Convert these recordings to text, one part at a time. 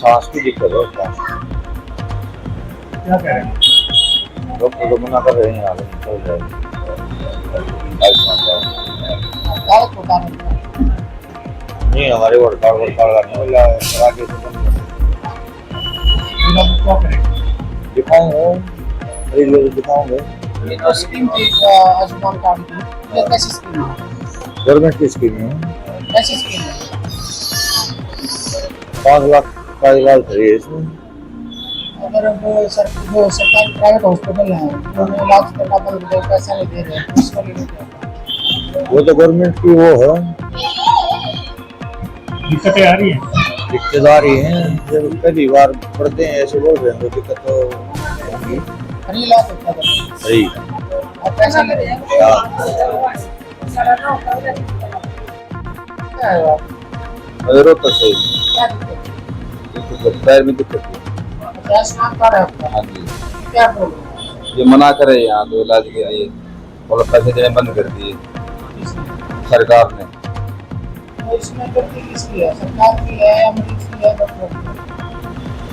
सांस की दिक्कत है क्या? क्या कह रहे हैं? डॉक्टर तो मना कर रहे हैं आगे चल जाएगी आयुष्मान कार्ड। नहीं हमारे हड़ताल का नहीं मिला है आगे से क्या करेंगे? दिखाऊंगा मरीज को दिखाऊंगे। ये तो स्कीम थी आयुष्मान कार्ड की, ये कैसी स्कीम है? गवर्नमेंट की स्कीम है। कैसी स्कीम है? 5 लाख का इलाज है इसमें। अगर अब जो सरकारी प्राइवेट हॉस्पिटल है उन्होंने इलाज करना बंद कर, पैसा नहीं दे रहे तो उसका लिए क्या होगा? वो तो गवर्नमेंट की वो है दिक्कतें आ रही हैं। रिश्तेदारी हैं जब पहली बार पढ़ते हैं ऐसे बोल रहे हैं तो दिक्कत तो होगी। फ्री इलाज होता है सही और पैसा नहीं दे रहे। क्या है आप? अगर तो सही क्या दिक्कत है? पैर में दिक्कत है। आयुष्मान कार्ड है आपका? हाँ जी क्या प्रॉब्लम? ये मना करे यहाँ तो इलाज के लिए और पैसे देने बंद कर दिए सरकार ने। तो इसमें गलती किसकी है, सरकार की है या मरीज की है, डॉक्टर की?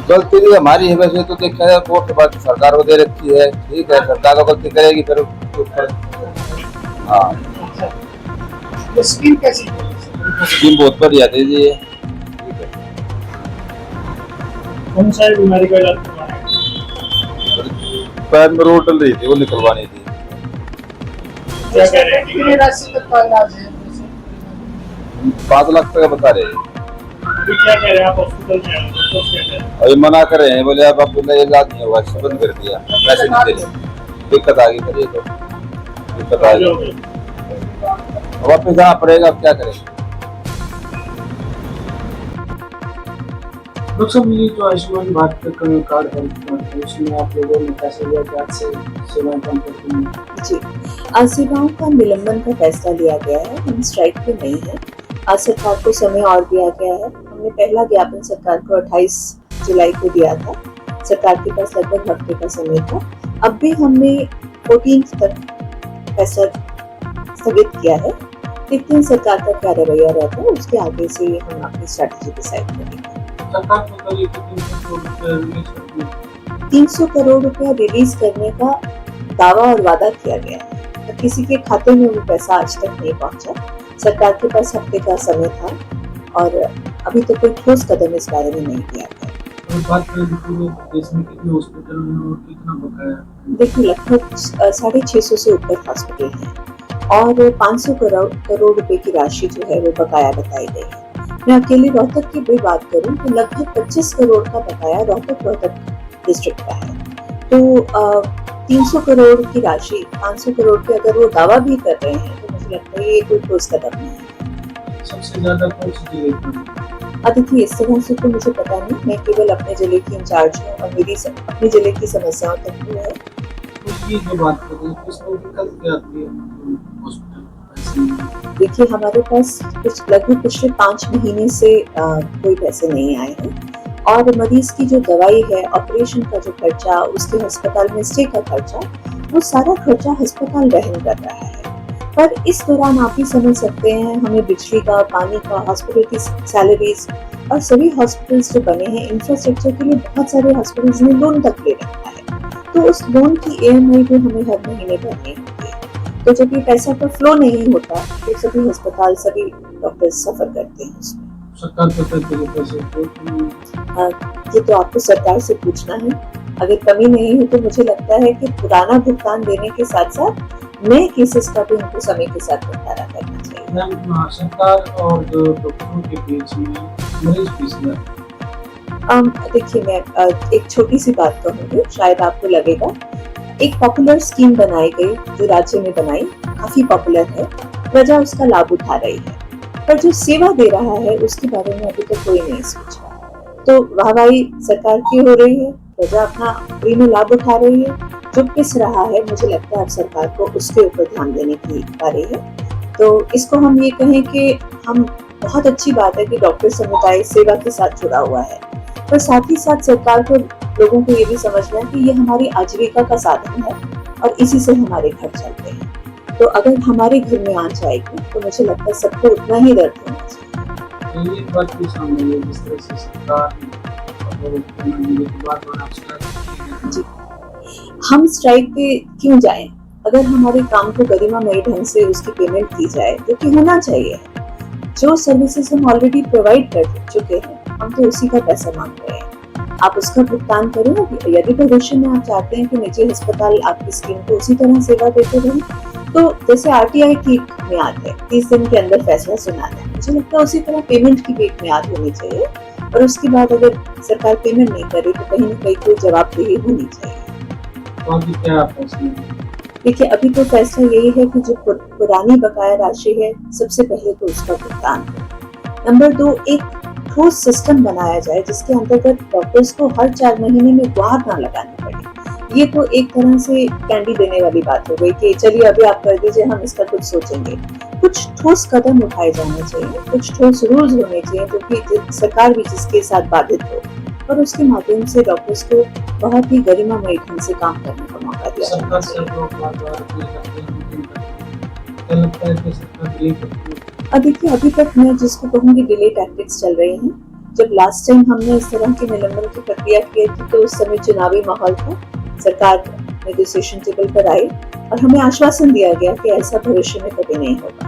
गलती भी हमारी है वैसे तो देखा जाए कोर्ट के बाद सरकार को दे रखी है ठीक है सरकार को गलती करेगी फिर उसके ऊपर। हाँ ये स्कीम कैसी है? स्कीम बहुत बढ़िया थी जी ये। कौन सा बीमारी का इलाज करवाना है? पैर में रोड डल रही थी वो निकलवानी थी। क्या कह रहे हैं? कितनी राशि तक का इलाज है? 5 लाख का बता रहे हैं अभी क्या कह रहे हैं? आप हॉस्पिटल में हैं, डॉक्टर क्या कह रहे हैं? और ये मना कर रहे हैं बोले अब आपको इलाज नहीं होगा इससे बंद कर दिया पैसे नहीं दे रहे। दिक्कत आ गई फिर ये तो दिक्कत आ गई अब वापस जाना पड़ेगा अब क्या करें। डॉक्टर साहब ये जो आयुष्मान भारत का कार्ड है उसमें आप लोगों ने पैसे लिया कि आज से सेवाएं कम करती हैं? जी, आज सेवाओं का निलंबन का फैसला लिया गया है। हम स्ट्राइक पे नहीं है। आज सरकार को समय और दिया गया है। हमने पहला ज्ञापन सरकार को 28 जुलाई को दिया था। सरकार के पास लगभग हफ्ते का समय था। अब भी हमने 14 तक फैसला स्थगित किया है। देखते हैं सरकार का क्या रवैया रहता है, उसके आगे से हम अपनी स्ट्रैटेजी डिसाइड करेंगे। सरकार को करीब 300 करोड़ रुपया रिलीज करने का दावा और वादा किया गया है, पर किसी के खाते में वो पैसा आज तक नहीं पहुंचा। सरकार के पास हफ्ते का समय था और अभी तक कोई ठोस कदम इस बारे में नहीं लिया गया। बात करें पूरे देश में कितने हॉस्पिटल में और कितना बकाया? देखिए लगभग 650 से ऊपर हॉस्पिटल हैं और 500 करोड़ रुपए की राशि जो है वो बकाया बताई गई है। मैं अकेले रोहतक की भी बात करूं तो लगभग 25 करोड़ का बकाया रोहतक डिस्ट्रिक्ट का है। तो 300 करोड़ की राशि 500 करोड़ के अगर वो दावा भी कर रहे हैं तो मुझे लगता है ये कोई ठोस कदम नहीं है। सबसे ज्यादा कौन सी जगह? देखिए इस तरह से तो मुझे पता नहीं, मैं केवल अपने जिले की इंचार्ज हूँ और मेरी अपने जिले की समस्याओं तक वो है। ये जो बात कर रहे हैं इसमें दिक्कत क्या आती है हॉस्पिटल? देखिए हमारे पास लगभग पिछले 5 महीने से कोई पैसे नहीं आए हैं और मरीज की जो दवाई है, ऑपरेशन का जो खर्चा, उसके अस्पताल में स्टे का खर्चा, वो सारा खर्चा अस्पताल वहन कर रहा है। पर इस दौरान आप भी समझ सकते हैं हमें बिजली का, पानी का, हॉस्पिटल की सैलरीज और सभी हॉस्पिटल्स जो बने हैं इंफ्रास्ट्रक्चर के लिए बहुत सारे हॉस्पिटल्स ने लोन तक ले रखा है। तो उस लोन की EMI भी हमें हर महीने भरनी होती है। तो जब ये पैसा का फ्लो नहीं होता तो सभी अस्पताल, सभी डॉक्टर सफर करते हैं उसमें। सरकार को पैसे ये तो आपको सरकार से पूछना है। अगर कमी नहीं है तो मुझे लगता है कि पुराना भुगतान देने के साथ साथ नए केसेस का भी हमको समय के साथ निपटारा करना चाहिए। सरकार और जो डॉक्टरों के बीच में मरीज फीस देखिए मैं एक छोटी सी बात कहूँगी, शायद आपको लगेगा। एक पॉपुलर स्कीम बनाई गई जो राज्य में बनाई, काफी पॉपुलर है, प्रजा उसका लाभ उठा रही है, पर जो सेवा दे रहा है उसके बारे में अभी तक कोई नहीं सोच रहा। तो वाहवाही सरकार की हो रही है, प्रजा अपना फ्री में लाभ उठा रही है। जो पिस रहा है मुझे लगता है अब सरकार को उसके ऊपर ध्यान देने की बारी है। तो इसको हम ये कहें कि हम बहुत अच्छी बात है कि डॉक्टर समुदाय सेवा के साथ जुड़ा हुआ है, पर साथ ही साथ सरकार को लोगों को ये भी समझना है कि ये हमारी आजीविका का साधन है और इसी से हमारे घर चलते हैं। तो अगर हमारे घर में आ जाएगी तो मुझे लगता है सबको उतना ही दर्द होना चाहिए। ये बात भी सामने है जिस तरह से सरकार आपको पेमेंट मिले के बाद और आप स्ट्राइक जी, हम स्ट्राइक पे क्यों जाएं? अगर हमारे काम को गरिमामय ढंग से उसकी पेमेंट दी जाए, जो कि होना चाहिए। जो सर्विसेज हम ऑलरेडी प्रोवाइड कर चुके हैं, हम तो उसी का पैसा मांग रहे हैं। आप उसका भुगतान करें। यदि भविष्य में आप चाहते हैं कि निजी अस्पताल आपकी स्कीम को उसी तरह सेवा देते रहें, तो जैसे आरटीआई की एक म्याद है, 30 दिन के अंदर फैसला सुनाना है, मुझे लगता है उसी तरह पेमेंट की भी एक म्याद होनी चाहिए। और उसके बाद अगर सरकार पेमेंट नहीं करे तो कहीं न कहीं कोई जवाबदेही होनी चाहिए। तो अभी क्या फैसला? देखिए, अभी तो फैसला यही है कि जो पुरानी बकाया राशि है, सबसे पहले तो उसका भुगतान हो। नंबर 2, एक ठोस सिस्टम बनाया जाए जिसके अंतर्गत डॉक्टर्स को हर 4 महीने में गुहार ना लगानी पड़े। ये तो एक तरह से कैंडी देने वाली बात हो गई कि चलिए अभी आप कर दीजिए, हम इसका कुछ सोचेंगे। कुछ ठोस कदम उठाए जाने चाहिए, कुछ ठोस रूल्स होने चाहिए जो कि सरकार भी जिसके साथ बाधित हो, और उसके माध्यम से डॉक्टर्स को बहुत ही गरिमामय ढंग से काम करने का मौका दिया जाना सरकार से चाहिए। लोग बार-बार अपील करते हैं, मीटिंग करते हैं। क्या लगता है कि सरकार डिले करती है? अब देखिए, अभी तक मैं जिसको कहूँगी डिले टैक्टिक्स चल रही हैं। जब लास्ट टाइम हमने इस तरह की निलंबन की प्रक्रिया की थी तो उस समय चुनावी माहौल था, सरकार नेगोशिएशन टेबल पर आई और हमें आश्वासन दिया गया कि ऐसा भविष्य में कभी नहीं होगा।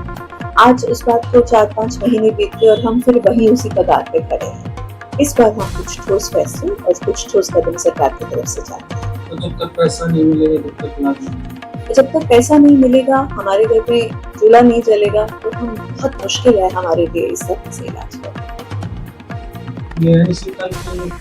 आज उस बात को 4-5 महीने बीत गए और हम फिर वहीं उसी कगार पे खड़े हैं। इस बार हम कुछ ठोस फैसले और कुछ ठोस कदम सरकार की तरफ से चाहते हैं। तो जब तक पैसा नहीं मिलेगा तब तक इलाज नहीं। जब तक पैसा नहीं मिलेगा, हमारे घर में चूल्हा नहीं जलेगा, तो हम बहुत मुश्किल है हमारे लिए इस तरह से इलाज करना। ये अनिश्चितकाल के लिए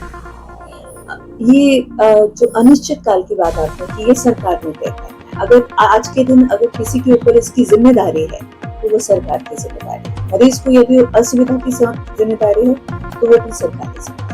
ये जो अनिश्चित काल की बात आपने की, ये सरकार ने तय करना है। अगर आज के दिन अगर किसी के ऊपर इसकी जिम्मेदारी है तो वो सरकार की जिम्मेदारी है। मरीज को यदि असुविधा की जिम्मेदारी है तो वो भी सरकार की जिम्मेदारी है।